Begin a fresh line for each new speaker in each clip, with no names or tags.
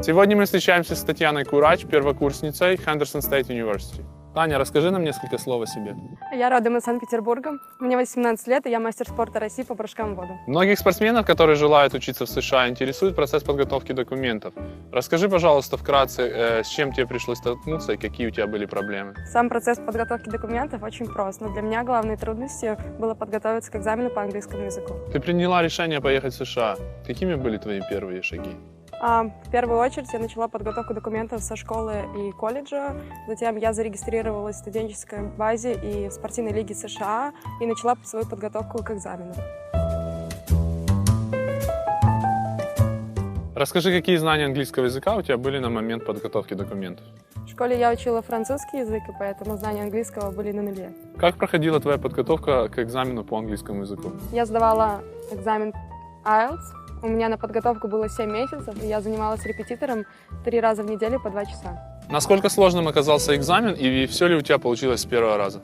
Сегодня мы встречаемся с Татьяной Курач, первокурсницей Henderson State University. Таня, расскажи нам несколько слов о себе.
Я родом из Санкт-Петербурга. Мне 18 лет, и я мастер спорта России по прыжкам в воду.
Многих спортсменов, которые желают учиться в США, интересует процесс подготовки документов. Расскажи, пожалуйста, вкратце, с чем тебе пришлось столкнуться и какие у тебя были проблемы.
Сам процесс подготовки документов очень прост, но для меня главной трудностью было подготовиться к экзамену по английскому языку.
Ты приняла решение поехать в США. Какими были твои первые шаги?
В первую очередь я начала подготовку документов со школы и колледжа. Затем я зарегистрировалась в студенческой базе и в спортивной лиге США и начала свою подготовку к экзамену.
Расскажи, какие знания английского языка у тебя были на момент подготовки документов.
В школе я учила французский язык, и поэтому знания английского были на нуле.
Как проходила твоя подготовка к экзамену по английскому языку?
Я сдавала экзамен IELTS. У меня на подготовку было 7 месяцев, и я занималась репетитором 3 раза в неделю по 2 часа.
Насколько сложным оказался экзамен и все ли у тебя получилось с первого раза?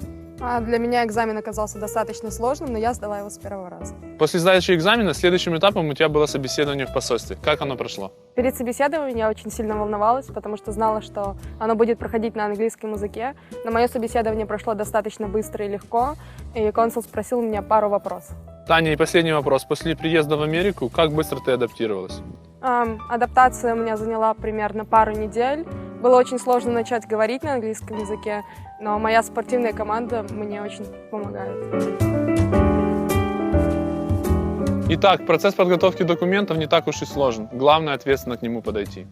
Для меня экзамен оказался достаточно сложным, но я сдала его с первого раза.
После сдачи экзамена следующим этапом у тебя было собеседование в посольстве. Как оно прошло?
Перед собеседованием я очень сильно волновалась, потому что знала, что оно будет проходить на английском языке. Но мое собеседование прошло достаточно быстро и легко, и консул спросил меня пару вопросов.
Таня, и последний вопрос. После приезда в Америку, как быстро ты адаптировалась?
Адаптация у меня заняла примерно пару недель. Было очень сложно начать говорить на английском языке, но моя спортивная команда мне очень помогает.
Итак, процесс подготовки документов не так уж и сложен. Главное, ответственно к нему подойти.